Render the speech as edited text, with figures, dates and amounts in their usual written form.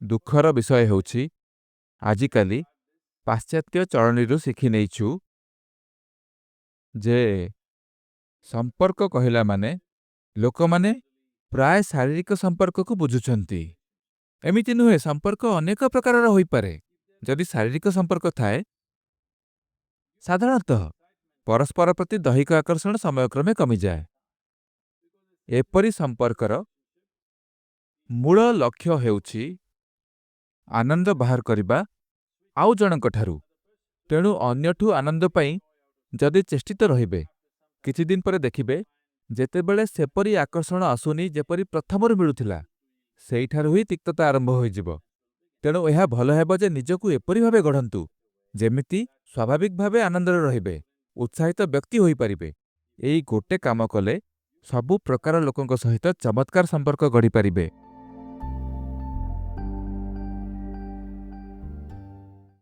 ଦୁଃଖର ବିଷୟ ହେଉଛି ଆଜିକାଲି ପାଶ୍ଚାତ୍ୟ ଚଳଣିରୁ ଶିଖି ନେଇଛୁ ଯେ ସମ୍ପର୍କ କହିଲା ମାନେ ଲୋକମାନେ ପ୍ରାୟ ଶାରୀରିକ ସମ୍ପର୍କକୁ ବୁଝୁଛନ୍ତି। ଏମିତି ନୁହେଁ, ସମ୍ପର୍କ ଅନେକ ପ୍ରକାରର ହୋଇପାରେ। ଯଦି ଶାରୀରିକ ସମ୍ପର୍କ ଥାଏ, ସାଧାରଣତଃ ପରସ୍ପର ପ୍ରତି ଦୈହିକ ଆକର୍ଷଣ ସମୟକ୍ରମେ କମିଯାଏ। ଏପରି ସମ୍ପର୍କର ମୂଳ ଲକ୍ଷ୍ୟ ହେଉଛି ଆନନ୍ଦ ବାହାର କରିବା ଆଉ ଜଣଙ୍କଠାରୁ। ତେଣୁ ଅନ୍ୟଠୁ ଆନନ୍ଦ ପାଇଁ ଯଦି ଚେଷ୍ଟିତ ରହିବେ, କିଛି ଦିନ ପରେ ଦେଖିବେ ଯେତେବେଳେ ସେପରି ଆକର୍ଷଣ ଆସୁନି ଯେପରି ପ୍ରଥମରୁ ମିଳୁଥିଲା, ସେଇଠାରୁ ହିଁ ତିକ୍ତତା ଆରମ୍ଭ ହୋଇଯିବ। ତେଣୁ ଏହା ଭଲ ହେବ ଯେ ନିଜକୁ ଏପରି ଭାବେ ଗଢ଼ନ୍ତୁ ଯେମିତି ସ୍ୱାଭାବିକ ଭାବେ ଆନନ୍ଦରେ ରହିବେ, ଉତ୍ସାହିତ ବ୍ୟକ୍ତି ହୋଇପାରିବେ। ଏଇ ଗୋଟେ କାମ କଲେ ସବୁ ପ୍ରକାର ଲୋକଙ୍କ ସହିତ ଚମତ୍କାର ସମ୍ପର୍କ ଗଢ଼ିପାରିବେ।